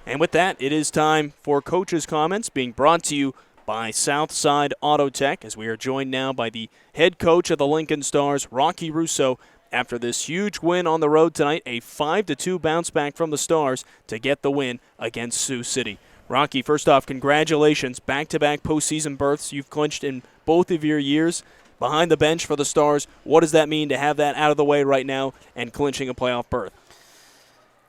And with that, it is time for Coach's Comments, being brought to you by Southside Auto Tech, as we are joined now by the head coach of the Lincoln Stars, Rocky Russo, after this huge win on the road tonight, a 5-2 bounce back from the Stars to get the win against Sioux City. Rocky, first off, congratulations. Back-to-back postseason berths you've clinched in both of your years. Behind the bench for the Stars, what does that mean to have that out of the way right now and clinching a playoff berth?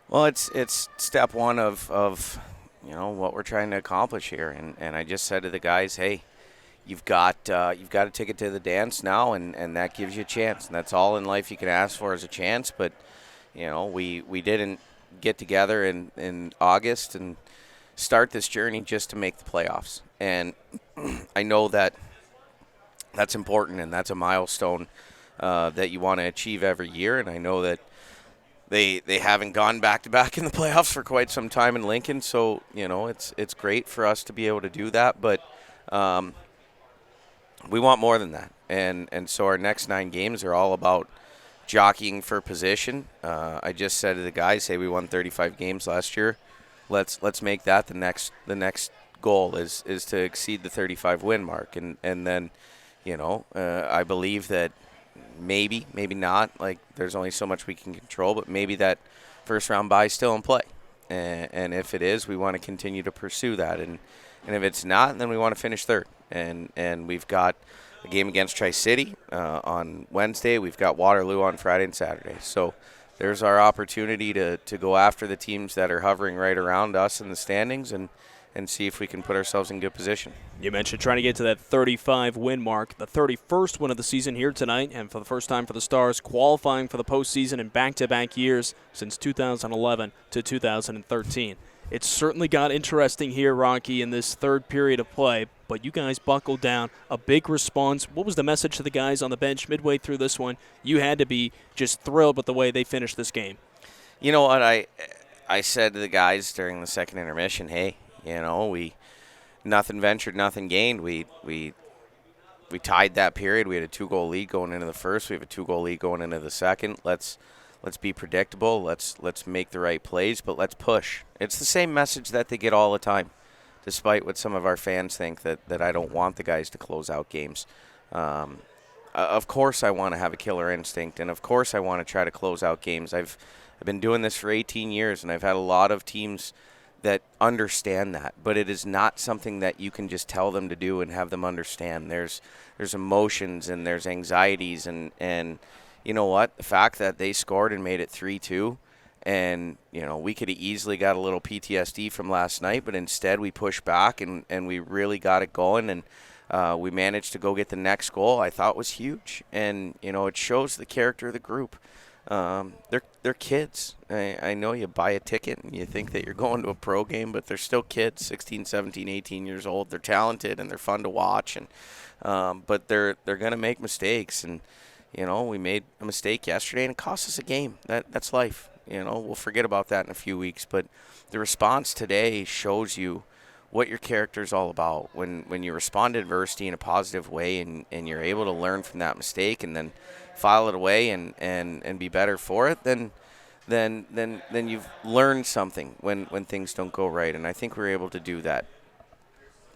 Well, it's step one of what we're trying to accomplish here, and I just said to the guys, hey, you've got to take it to the dance now, and that gives you a chance, and that's all in life you can ask for is a chance. But we didn't get together in August and start this journey just to make the playoffs, and I know that that's important and that's a milestone that you want to achieve every year, and I know that They haven't gone back-to-back in the playoffs for quite some time in Lincoln, so it's great for us to be able to do that. But we want more than that, and so our next 9 games are all about jockeying for position. I just said to the guys, "Hey, we won 35 games last year. Let's make that the next goal is to exceed the 35 win mark, and then I believe that." Maybe not. Like, there's only so much we can control, but maybe that first round bye is still in play. And if it is, we want to continue to pursue that. And if it's not, then we want to finish third. And we've got a game against Tri-City on Wednesday. We've got Waterloo on Friday and Saturday. So there's our opportunity to go after the teams that are hovering right around us in the standings and see if we can put ourselves in good position. You mentioned trying to get to that 35-win mark, the 31st win of the season here tonight, and for the first time for the Stars, qualifying for the postseason in back-to-back years since 2011 to 2013. It's certainly got interesting here, Rocky, in this third period of play, but you guys buckled down. A big response. What was the message to the guys on the bench midway through this one? You had to be just thrilled with the way they finished this game. You know what? I said to the guys during the second intermission, hey, we nothing ventured, nothing gained. We tied that period. We had a 2-goal lead going into the first. We have a 2-goal lead going into the second. Let's be predictable. Let's make the right plays, but let's push. It's the same message that they get all the time, despite what some of our fans think that I don't want the guys to close out games. Of course I want to have a killer instinct, and of course I want to try to close out games. I've been doing this for 18 years, and I've had a lot of teams that understand that, but it is not something that you can just tell them to do and have them understand. There's emotions and there's anxieties, and you know what? The fact that they scored and made it 3-2, and we could have easily got a little PTSD from last night, but instead we pushed back and we really got it going, and we managed to go get the next goal. I thought was huge, and it shows the character of the group. They're kids. I know you buy a ticket and you think that you're going to a pro game, but they're still kids, 16, 17, 18 years old. They're talented and they're fun to watch, and but they're going to make mistakes. And we made a mistake yesterday and it cost us a game. That's life. We'll forget about that in a few weeks. But the response today shows you what your character is all about. When you respond to adversity in a positive way and you're able to learn from that mistake and then file it away and be better for it, then you've learned something when things don't go right. And I think we're able to do that.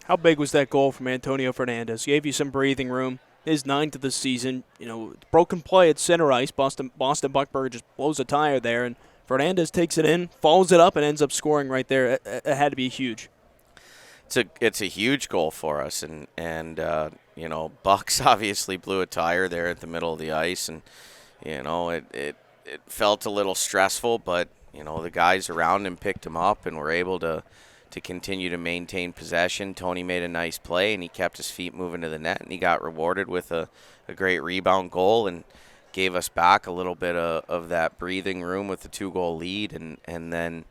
How big was that goal from Antonio Fernandez? Gave you some breathing room. His 9th of the season. Broken play at center ice. Boston Buckberger just blows a tire there, and Fernandez takes it in, follows it up, and ends up scoring right there. It had to be huge. It's a huge goal for us, and Bucks obviously blew a tire there at the middle of the ice, and it felt a little stressful, but the guys around him picked him up and were able to continue to maintain possession. Tony made a nice play, and he kept his feet moving to the net, and he got rewarded with a great rebound goal and gave us back a little bit of that breathing room with the 2-goal lead, and then.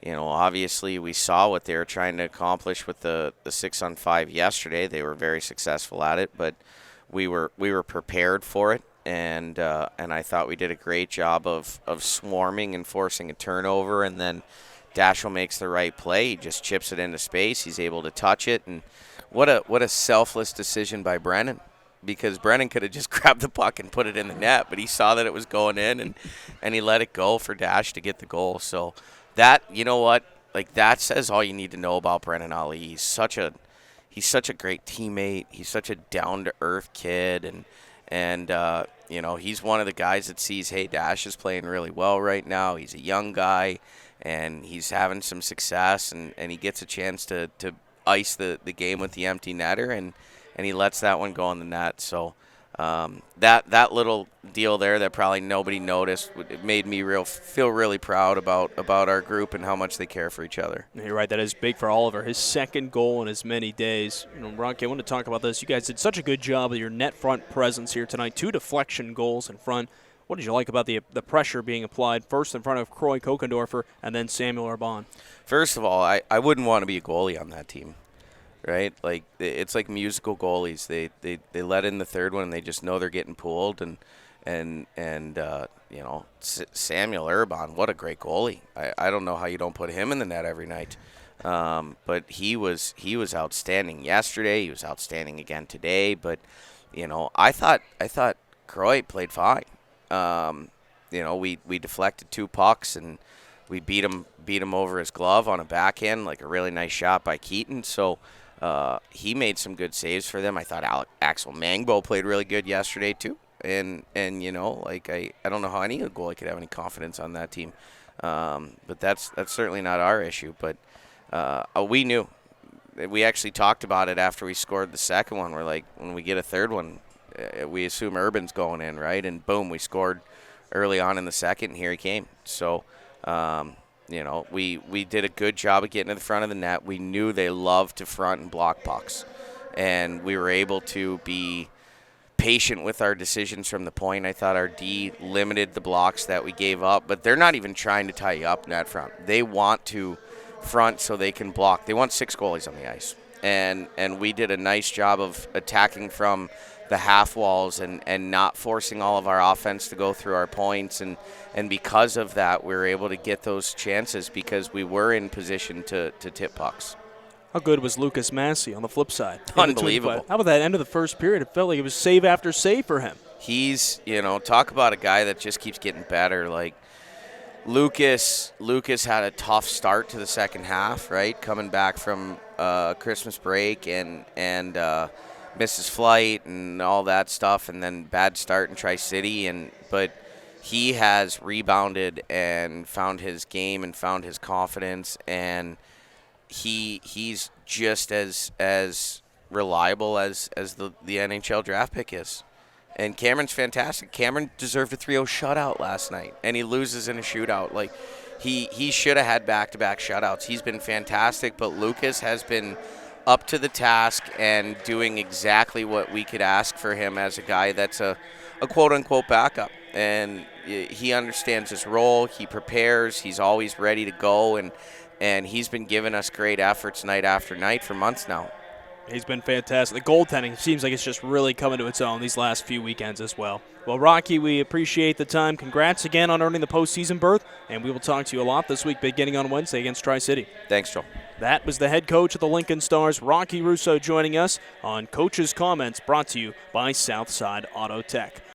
Obviously we saw what they were trying to accomplish with the 6-on-5 yesterday. They were very successful at it, but we were prepared for it, and I thought we did a great job of swarming and forcing a turnover, and then Dashel makes the right play. He just chips it into space. He's able to touch it, and what a selfless decision by Brennan, because Brennan could have just grabbed the puck and put it in the net, but he saw that it was going in, and he let it go for Dash to get the goal. So that, like that says all you need to know about Brennan Ali. He's such a great teammate. He's such a down to earth kid, and he's one of the guys that sees, hey, Dash is playing really well right now. He's a young guy, and he's having some success, and he gets a chance to ice the game with the empty netter, and he lets that one go in the net. So that little deal there that probably nobody noticed, it made me feel really proud about our group and how much they care for each other. You're right. That is big for Oliver. His second goal in as many days. Rocky, I want to talk about this. You guys did such a good job of your net front presence here tonight. 2 deflection goals in front. What did you like about the pressure being applied first in front of Croy Kokendorfer and then Samuel Arbon? First of all, I wouldn't want to be a goalie on that team. Right, like it's like musical goalies. They let in the third one, and they just know they're getting pulled. And Samuel Urban, what a great goalie. I don't know how you don't put him in the net every night. But he was outstanding yesterday. He was outstanding again today. But I thought Croy played fine. We deflected 2 pucks and we beat him over his glove on a backhand, like a really nice shot by Keaton. So. He made some good saves for them. I thought Axel Mangbo played really good yesterday too. And I don't know how any goalie could have any confidence on that team. But that's certainly not our issue. But we knew. We actually talked about it after we scored the second one. We're like, when we get a third one, we assume Urban's going in, right? And boom, we scored early on in the second, and here he came. So. We did a good job of getting to the front of the net. We knew they loved to front and block pucks. And we were able to be patient with our decisions from the point. I thought our D limited the blocks that we gave up, but they're not even trying to tie you up net front. They want to front so they can block. They want 6 goalies on the ice. And we did a nice job of attacking from the half walls and not forcing all of our offense to go through our points. And because of that, we were able to get those chances because we were in position to tip pucks. How good was Lucas Massey on the flip side? Unbelievable. How about that end of the first period? It felt like it was save after save for him. He's, talk about a guy that just keeps getting better. Like Lucas had a tough start to the second half, right? Coming back from Christmas break and missed his flight and all that stuff, and then bad start in Tri-City. But he has rebounded and found his game and found his confidence, and he's just as reliable as the NHL draft pick is. And Cameron's fantastic. Cameron deserved a 3-0 shutout last night, and he loses in a shootout. Like he should have had back-to-back shutouts. He's been fantastic, but Lucas has been up to the task and doing exactly what we could ask for him as a guy that's a quote-unquote backup. And he understands his role. He prepares. He's always ready to go, and he's been giving us great efforts night after night for months now. He's been fantastic. The goaltending seems like it's just really coming to its own these last few weekends as well. Well, Rocky, we appreciate the time. Congrats again on earning the postseason berth, and we will talk to you a lot this week beginning on Wednesday against Tri-City. Thanks, Joel. That was the head coach of the Lincoln Stars, Rocky Russo, joining us on Coach's Comments, brought to you by Southside Auto Tech.